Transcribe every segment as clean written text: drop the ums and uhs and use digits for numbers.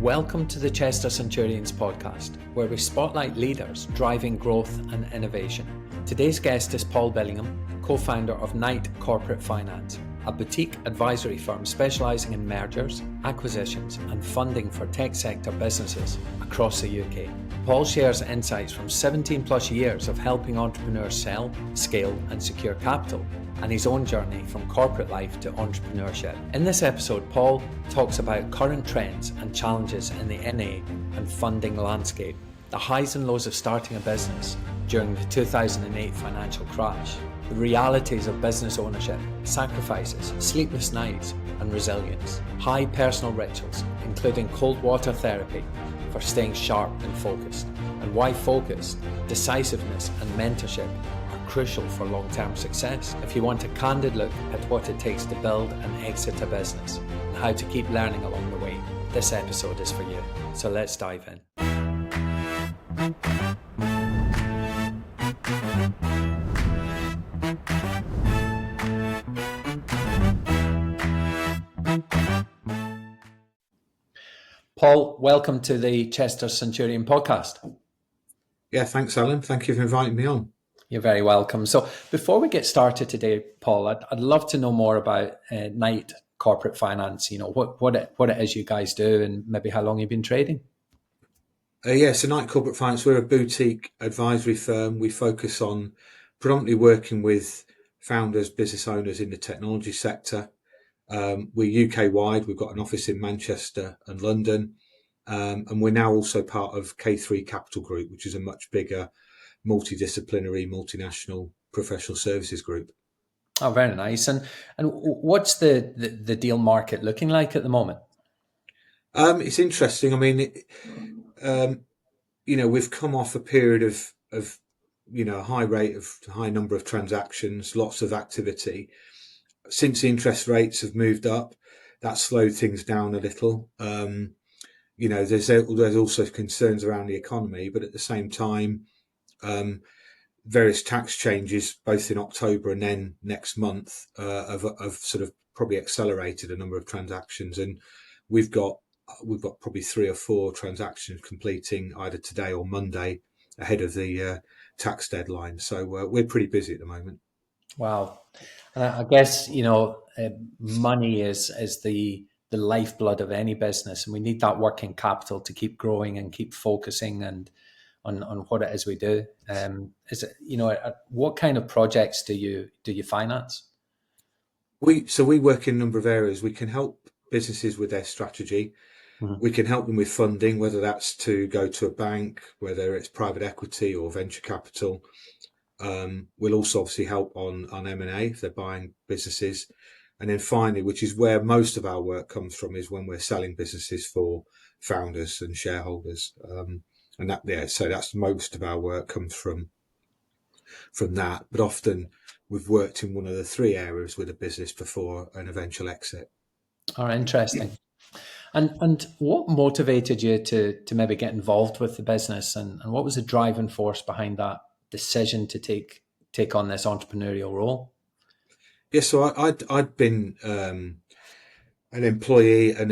Welcome to the Chester Centurions podcast, where we spotlight leaders driving growth and innovation. Today's guest is Paul Bellingham, co-founder of Knight Corporate Finance, a boutique advisory firm specialising in mergers, acquisitions and funding for tech sector businesses across the UK. Paul shares insights from 17 plus years of helping entrepreneurs sell, scale and secure capital, and his own journey from corporate life to entrepreneurship. In this episode, Paul talks about current trends and challenges in the NA and funding landscape, the highs and lows of starting a business during the 2008 financial crash, the realities of business ownership, sacrifices, sleepless nights and resilience, high personal rituals, including cold water therapy for staying sharp and focused, and why focus, decisiveness and mentorship are crucial for long-term success. If you want a candid look at what it takes to build and exit a business and how to keep learning along the way, this episode is for you. So let's dive in. Paul, welcome to the Chester Centurion podcast. Yeah, thanks, Alan. Thank you for inviting me on. You're very welcome. So before we get started today, Paul, I'd love to know more about Knight Corporate Finance, what it is you guys do and maybe how long you've been trading. So Knight Corporate Finance, we're a boutique advisory firm. We focus on predominantly working with founders, business owners in the technology sector. We're UK-wide. We've got an office in Manchester and London. And we're now also part of K3 Capital Group, which is a much bigger multidisciplinary, multinational professional services group. Oh, very nice. And what's the deal market looking like at the moment? It's interesting. I mean, we've come off a period of high number of transactions, lots of activity. Since the interest rates have moved up, that slowed things down a little. There's also concerns around the economy, but at the same time, various tax changes, both in October and then next month, have sort of probably accelerated a number of transactions, and we've got probably 3 or 4 transactions completing either today or Monday ahead of the tax deadline. So we're pretty busy at the moment. Wow. And I guess, money is the lifeblood of any business, and we need that working capital to keep growing and keep focusing and on what it is we do. What kind of projects do you finance? We work in a number of areas. We can help businesses with their strategy. Mm-hmm. We can help them with funding, whether that's to go to a bank, whether it's private equity or venture capital. We'll also obviously help on M&A if they're buying businesses. And then finally, which is where most of our work comes from, is when we're selling businesses for founders and shareholders. So that's most of our work comes from that. But often we've worked in one of the 3 areas with a business before an eventual exit. Oh, interesting. And what motivated you to maybe get involved with the business, and what was the driving force behind that decision to take on this entrepreneurial role? Yeah, so I'd been an employee and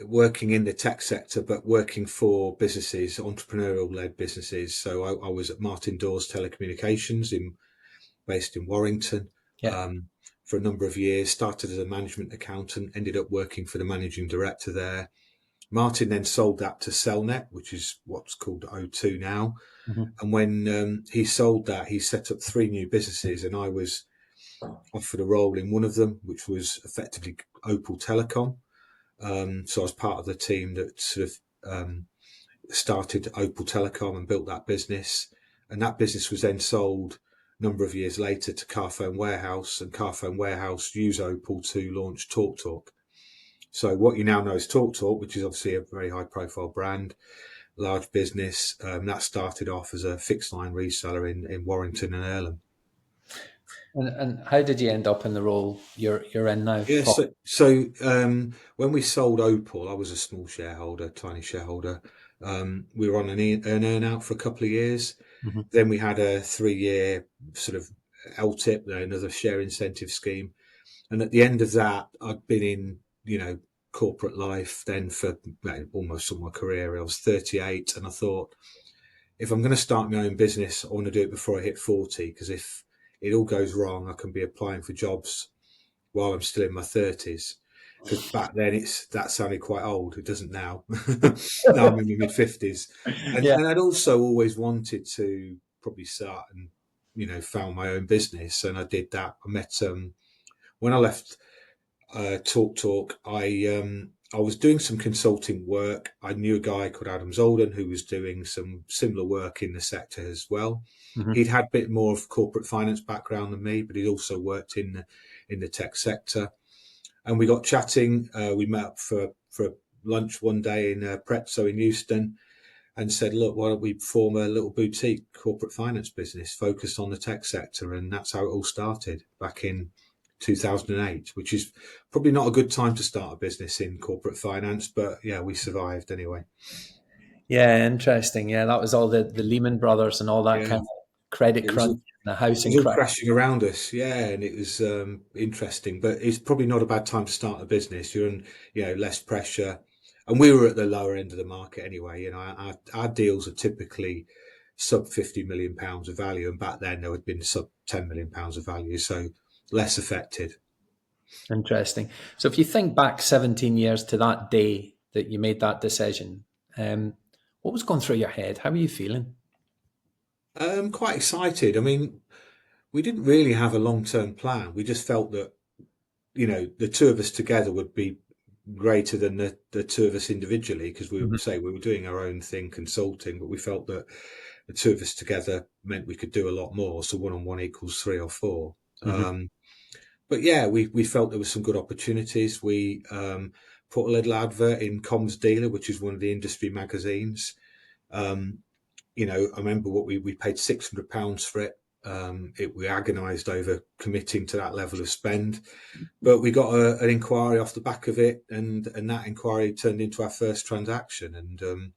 working in the tech sector, but working for businesses, entrepreneurial-led businesses. So I was at Martin Dawes Telecommunications based in Warrington. Yeah. For a number of years, started as a management accountant, ended up working for the managing director there. Martin then sold that to Cellnet, which is what's called O2 now. Mm-hmm. And when he sold that, he set up 3 new businesses, and I was offered a role in one of them, which was effectively Opal Telecom. So I was part of the team that sort of started Opal Telecom and built that business. And that business was then sold a number of years later to Carphone Warehouse, and Carphone Warehouse used Opal to launch TalkTalk. So what you now know as TalkTalk, which is obviously a very high profile brand, large business, that started off as a fixed line reseller in Warrington and Earlham. And how did you end up in the role you're in now? Yeah, so when we sold Opal, I was a small shareholder, tiny shareholder. We were on an earn out for a couple of years. Mm-hmm. Then we had a 3-year sort of LTIP, another share incentive scheme. And at the end of that, I'd been in, corporate life then for almost all my career. I was 38 and I thought, if I'm going to start my own business, I want to do it before I hit 40, because if it all goes wrong, I can be applying for jobs while I'm still in my 30s. Because back then that sounded quite old. It doesn't now. Now I'm in my mid 50s. Yeah. And I'd also always wanted to probably start and, found my own business. And I did that. I met, when I left Talk, I was doing some consulting work. I knew a guy called Adam Zolden who was doing some similar work in the sector as well. Mm-hmm. He'd had a bit more of corporate finance background than me, but he'd also worked in the tech sector. And we got chatting. We met up for lunch one day in Prezzo in Euston, and said, look, why don't we form a little boutique corporate finance business focused on the tech sector? And that's how it all started back in 2008, which is probably not a good time to start a business in corporate finance, but yeah, we survived anyway. Yeah, interesting. Yeah, that was all the Lehman Brothers and all that Yeah, kind of credit it was crunch, and the housing all crash. crashing around us. Yeah, and it was interesting, but it's probably not a bad time to start a business. You're in, less pressure, and we were at the lower end of the market anyway. Our deals are typically sub £50 million of value, and back then there had been sub £10 million of value, so less affected. Interesting. So if you think back 17 years to that day that you made that decision, what was going through your head? How were you feeling? Quite excited. I mean, we didn't really have a long-term plan. We just felt that, the two of us together would be greater than the two of us individually, because we were doing our own thing, consulting, but we felt that the two of us together meant we could do a lot more. So 1-on-1 equals 3 or 4. But yeah, we felt there were some good opportunities. We put a little advert in Comms Dealer, which is one of the industry magazines. I remember what we paid £600 for it. We agonised over committing to that level of spend, but we got an inquiry off the back of it, and that inquiry turned into our first transaction. And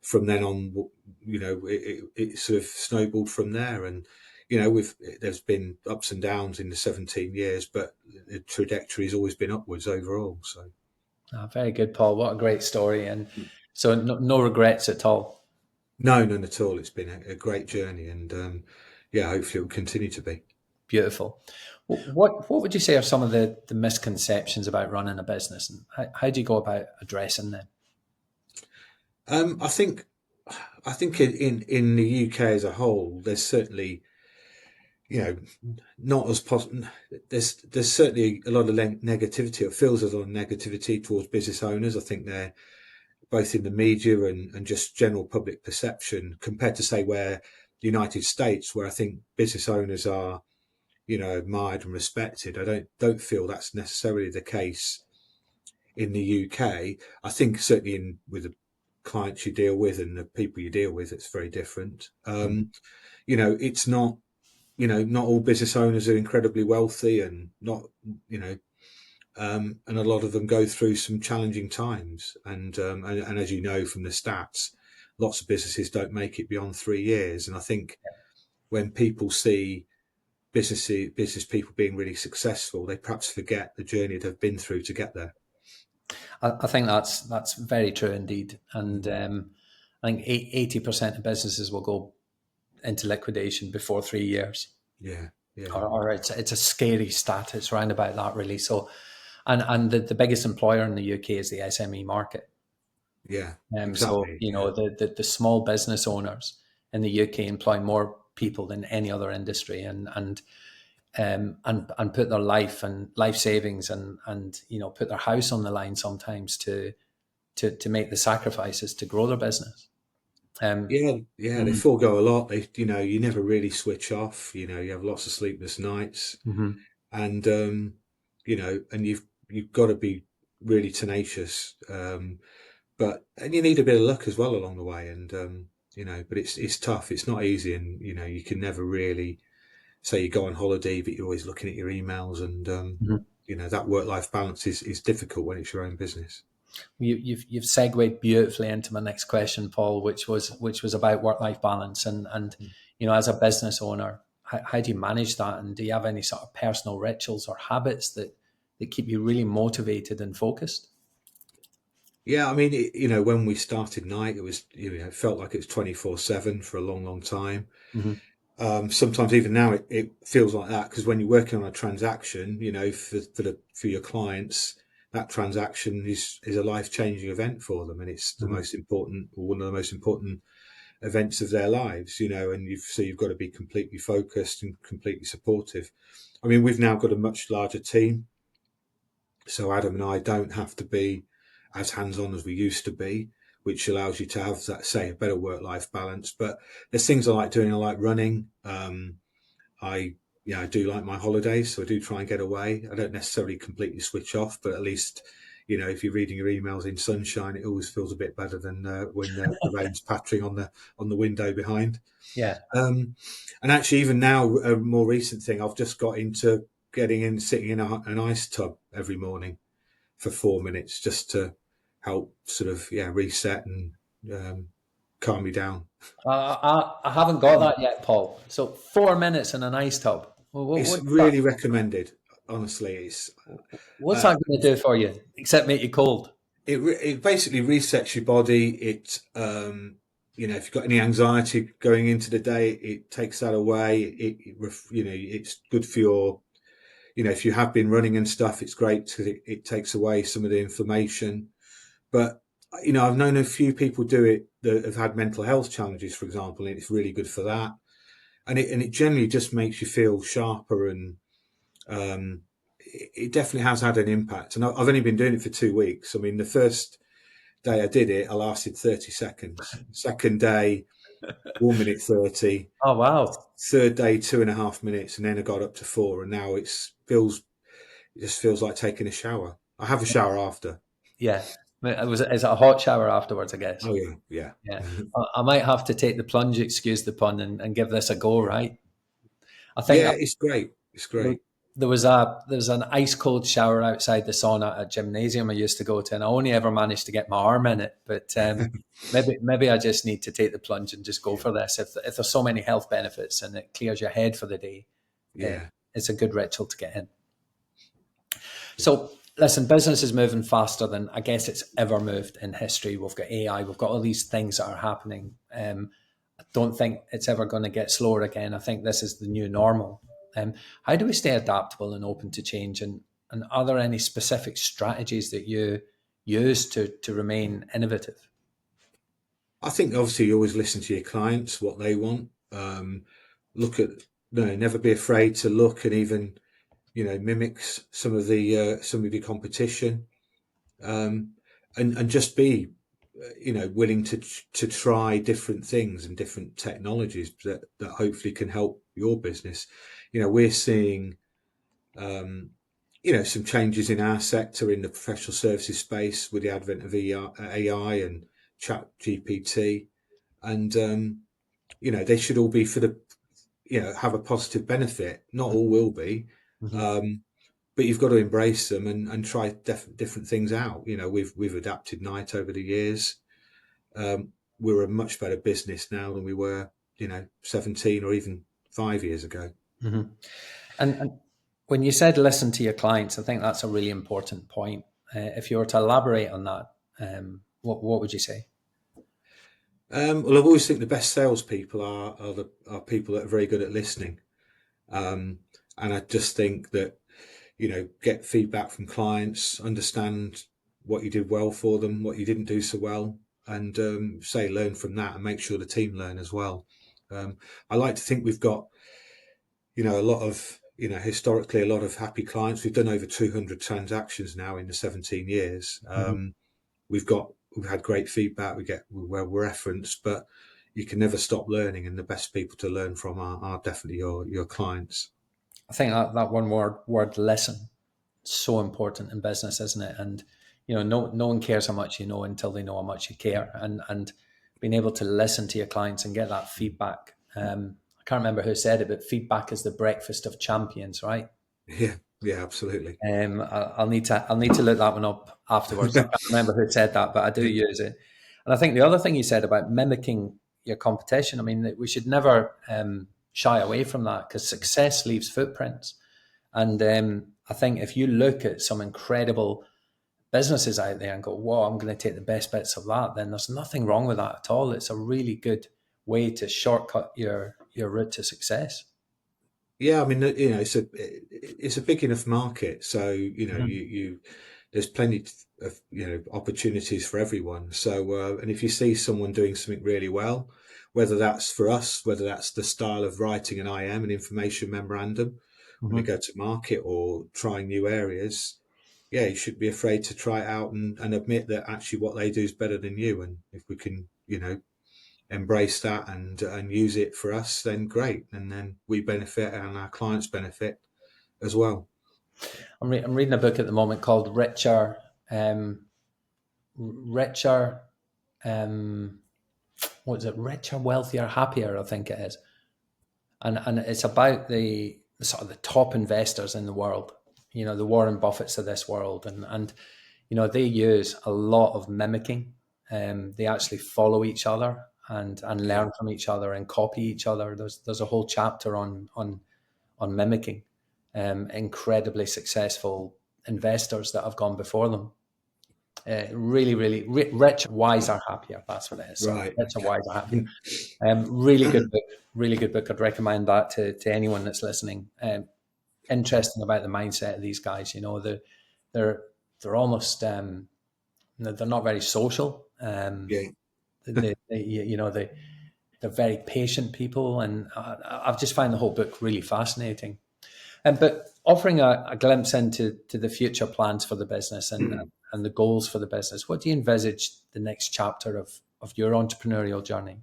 from then on, it sort of snowballed from there. And there's been ups and downs in the 17 years, but the trajectory has always been upwards overall. So, Very good, Paul. What a great story. And so no regrets at all. no, none at all. It's been a great journey, and hopefully it will continue to be. Beautiful. What would you say are some of the misconceptions about running a business, and how do you go about addressing them? I think in the UK as a whole, there's certainly, not as possible. There's certainly a lot of negativity. It feels there's a lot of negativity towards business owners. I think they're both in the media and just general public perception, compared to, say, where the United States, where I think business owners are, admired and respected. I don't feel that's necessarily the case in the UK. I think certainly with the clients you deal with and the people you deal with, it's very different. It's not, not all business owners are incredibly wealthy, and not, and a lot of them go through some challenging times. And as you know from the stats, lots of businesses don't make it beyond 3 years. And I think when people see business people being really successful, they perhaps forget the journey they've been through to get there. I think that's very true indeed. And I think 80% of businesses will go into liquidation before 3 years. Yeah. Or it's a scary stat. It's around about that, really. So, and the biggest employer in the UK is the SME market. Yeah, So exactly. the small business owners in the UK employ more people than any other industry, and put their life and life savings and put their house on the line sometimes to make the sacrifices to grow their business. They forego a lot. You never really switch off. You have lots of sleepless nights, and and you've got to be really tenacious. And you need a bit of luck as well along the way. And but it's tough. It's not easy, and you can never really say you go on holiday, but you're always looking at your emails, and that work-life balance is difficult when it's your own business. You've segued beautifully into my next question, Paul, which was about work-life balance, and as a business owner, how do you manage that, and do you have any sort of personal rituals or habits that keep you really motivated and focused? Yeah, I mean, when we started Night, it felt like it was 24/7 for a long, long time. Mm-hmm. Sometimes even now it feels like that, because when you're working on a transaction, for your clients, that transaction is a life-changing event for them, and it's the Mm-hmm. most important, or one of the most important events of their lives, and you've got to be completely focused and completely supportive. I mean, we've now got a much larger team, so Adam and I don't have to be as hands-on as we used to be, which allows you to have that, say, a better work-life balance. But there's things I like doing. I like running. I I do like my holidays, so I do try and get away. I don't necessarily completely switch off, but at least, if you're reading your emails in sunshine, it always feels a bit better than when the rain's pattering on the window behind. Yeah. Um, and actually, even now, a more recent thing, I've just got into sitting in an ice tub every morning for 4 minutes, just to help sort of reset and um, calm me down. I haven't got that yet, Paul. So 4 minutes in an ice tub. It's really recommended. Honestly, What's uh, that going to do for you, except make you cold? it basically resets your body. If you've got any anxiety going into the day, it takes that away. It's good for your, if you have been running and stuff, it's great because it takes away some of the inflammation. But I've known a few people do it that have had mental health challenges, for example, and it's really good for that. And it generally just makes you feel sharper, and it definitely has had an impact. And I've only been doing it for 2 weeks. I mean, the first day I did it, I lasted 30 seconds. Second day, 1 minute 30. Oh, wow. Third day, 2.5 minutes, and then I got up to 4. And now it just feels like taking a shower. I have a shower after. Yeah. Is it a hot shower afterwards, I guess? Oh yeah, yeah, Yeah. I might have to take the plunge, excuse the pun, and give this a go, right? I think yeah. It's great. It's great. there was an ice cold shower outside the sauna at gymnasium I used to go to, and I only ever managed to get my arm in it. But maybe I just need to take the plunge and just go Yeah, for this. If there's so many health benefits and it clears your head for the day, yeah, it's a good ritual to get in. So listen, business is moving faster than I guess it's ever moved in history. We've got AI, we've got all these things that are happening. I don't think it's ever going to get slower again. I think this is the new normal. How do we stay adaptable and open to change? And are there any specific strategies that you use to remain innovative? I think obviously you always listen to your clients, what they want. Look at no, never be afraid to look and even mimics some of your competition, um, and just be willing to try different things and different technologies that hopefully can help your business. We're seeing some changes in our sector in the professional services space with the advent of AI and Chat GPT, and they should all be for the have a positive benefit. Not all will be. Mm-hmm. Um, but you've got to embrace them and try different things out. We've adapted Night over the years. We're a much better business now than we were, 17 or even 5 years ago. Mm-hmm. And when you said listen to your clients, I think that's a really important point. If you were to elaborate on that, what would you say? Well, I've always think the best salespeople are people that are very good at listening. And I just think that, get feedback from clients, understand what you did well for them, what you didn't do so well, and learn from that and make sure the team learn as well. I like to think we've got, a lot of, historically a lot of happy clients. We've done over 200 transactions now in the 17 years. Mm-hmm. We've had great feedback. We're referenced, but you can never stop learning, and the best people to learn from are definitely your clients. I think that one word listen, so important in business, isn't it? And no one cares how much you know until they know how much you care. And being able to listen to your clients and get that feedback. I can't remember who said it, but feedback is the breakfast of champions, right? Yeah, yeah, absolutely. I'll need to look that one up afterwards. I can't remember who said that, but I do use it. And I think the other thing you said about mimicking your competition, I mean, that we should never shy away from that, because success leaves footprints. And I think if you look at some incredible businesses out there and go, "Whoa, I'm going to take the best bits of that," then there's nothing wrong with that at all. It's a really good way to shortcut your route to success. Yeah, I mean, it's a big enough market, so there's plenty of opportunities for everyone. So and if you see someone doing something really well, whether that's for us, whether that's the style of writing an IM, an information memorandum, when they Mm-hmm. go to market or trying new areas, yeah, you shouldn't be afraid to try it out and admit that actually what they do is better than you. And if we can, embrace that and use it for us, then great. And then we benefit and our clients benefit as well. I'm reading a book at the moment called Richer, um, what is it? Richer, Wealthier, Happier, I think it is. And it's about the sort of the top investors in the world, the Warren Buffetts of this world. And they use a lot of mimicking. They actually follow each other and Yeah. learn from each other and copy each other. There's a whole chapter on mimicking incredibly successful investors that have gone before them. Really, really rich, wiser, happier. That's what it is. Sorry, Right. richer, wiser, happier. Really good book. Really good book. I'd recommend that to anyone that's listening. Interesting about the mindset of these guys. They're almost they're not very social. Yeah. They're very patient people, and I've just found the whole book really fascinating. But offering a glimpse into the future plans for the business and the goals for the business, what do you envisage the next chapter of your entrepreneurial journey?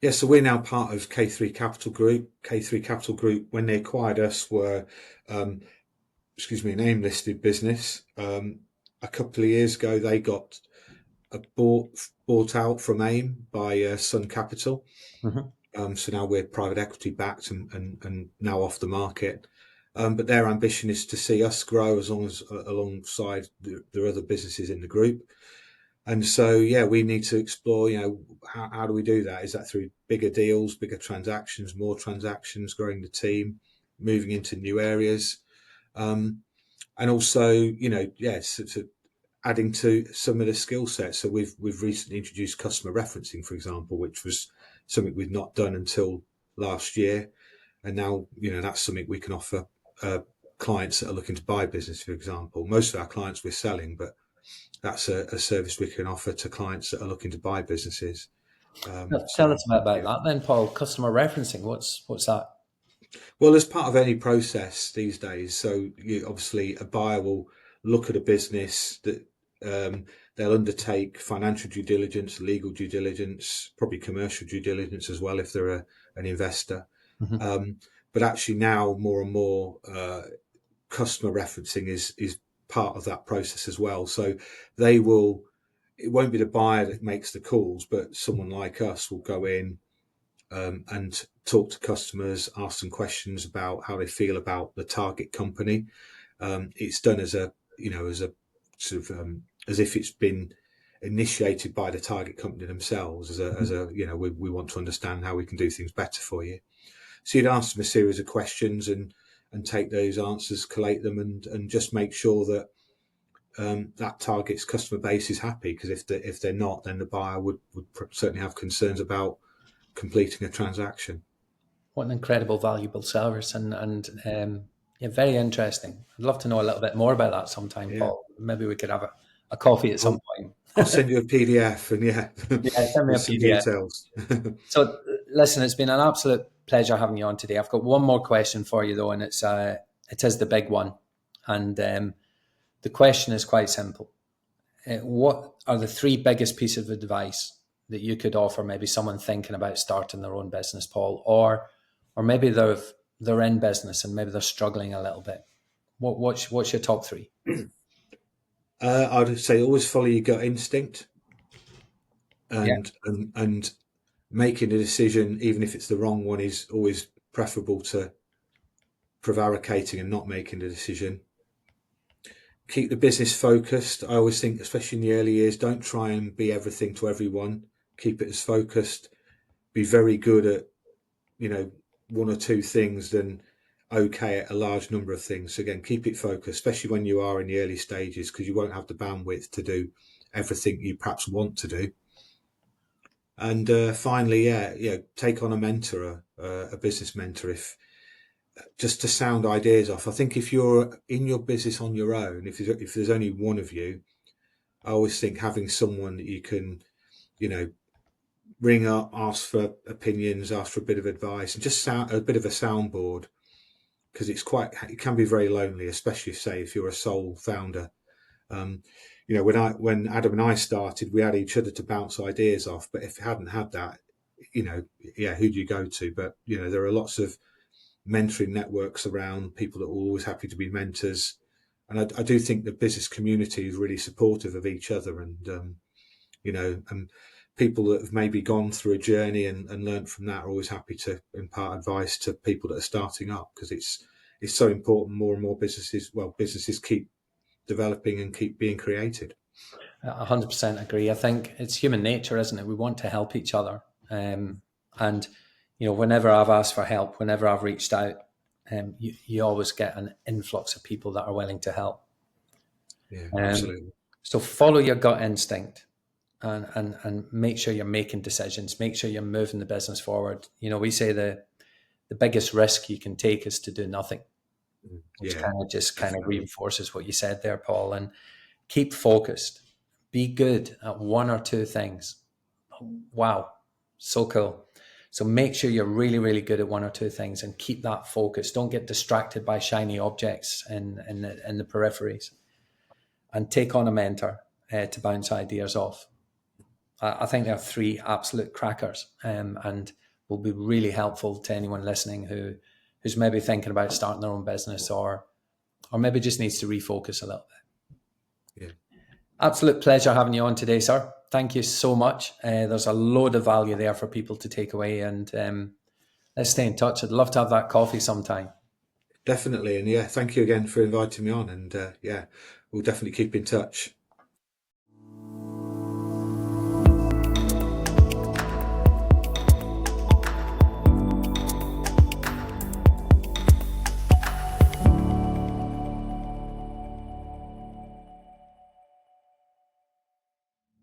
Yeah, so we're now part of K3 Capital Group. K3 Capital Group, when they acquired us, were, um, an AIM-listed business. A couple of years ago, they got bought out from AIM by Sun Capital. Mm-hmm. So now we're private equity backed and now off the market. But their ambition is to see us grow as long as alongside the other businesses in the group. And so, yeah, we need to explore, how do we do that? Is that through bigger deals, bigger transactions, more transactions, growing the team, moving into new areas? And also, yes, adding to some of the skill sets. So we've recently introduced customer referencing, for example, which was something we've not done until last year. And now, that's something we can offer clients that are looking to buy business, for example. Most of our clients we're selling, but that's a service we can offer to clients that are looking to buy businesses. Tell us about Yeah. that then, Paul. Customer referencing. What's that? Well, as part of any process these days, so obviously a buyer will look at a business that they'll undertake financial due diligence, legal due diligence, probably commercial due diligence as well if they're an investor. Mm-hmm. But actually now more and more customer referencing is part of that process as well. So it won't be the buyer that makes the calls, but someone like us will go in and talk to customers, ask them questions about how they feel about the target company. It's done as a sort of as if it's been initiated by the target company themselves. We want to understand how we can do things better for you. So you'd ask them a series of questions and take those answers, collate them, and just make sure that that target's customer base is happy. Because if they're not, then the buyer would certainly have concerns about completing a transaction. What an incredible, valuable service, and yeah, very interesting. I'd love to know a little bit more about that sometime, Yeah, Paul. Maybe we could have a coffee at some I'll, point. I'll send you a PDF and Yeah, send me with a some PDF. details. So, listen, it's been an absolute pleasure having you on today. I've got one more question for you, though, and it is the big one. And the question is quite simple. What are the three biggest pieces of advice that you could offer maybe someone thinking about starting their own business, Paul, or maybe they're in business and maybe they're struggling a little bit? What's your top three? I'd say always follow your gut instinct Yeah. and making a decision, even if it's the wrong one, is always preferable to prevaricating and not making a decision. Keep the business focused. I always think, especially in the early years, don't try and be everything to everyone. Keep it as focused. Be very good at, one or two things, then okay at a large number of things. So again, keep it focused, especially when you are in the early stages, because you won't have the bandwidth to do everything you perhaps want to do. And finally, take on a mentor, a business mentor, if just to sound ideas off. I think if you're in your business on your own, if there's only one of you, I always think having someone that you can, ring up, ask for opinions, ask for a bit of advice, and just sound a bit of a soundboard, because it can be very lonely, especially if you're a sole founder. When Adam and I started, we had each other to bounce ideas off. But if you hadn't had that, who do you go to? But there are lots of mentoring networks around, people that are always happy to be mentors, and I do think the business community is really supportive of each other, and and people that have maybe gone through a journey and learned from that are always happy to impart advice to people that are starting up, because it's so important. More and more businesses keep developing and keep being created. 100% agree. I think it's human nature, isn't it? We want to help each other. And, whenever I've asked for help, whenever I've reached out, you always get an influx of people that are willing to help. Yeah, absolutely. So follow your gut instinct and make sure you're making decisions, make sure you're moving the business forward. We say the biggest risk you can take is to do nothing, which kind of reinforces what you said there, Paul. And keep focused. Be good at one or two things. Wow, so cool. So make sure you're really, really good at one or two things and keep that focus. Don't get distracted by shiny objects in the peripheries. And take on a mentor to bounce ideas off. I think there are three absolute crackers, and will be really helpful to anyone listening who's maybe thinking about starting their own business or maybe just needs to refocus a little bit. Yeah. Absolute pleasure having you on today, sir. Thank you so much. There's a load of value there for people to take away, and let's stay in touch. I'd love to have that coffee sometime. Definitely. And thank you again for inviting me on. And we'll definitely keep in touch.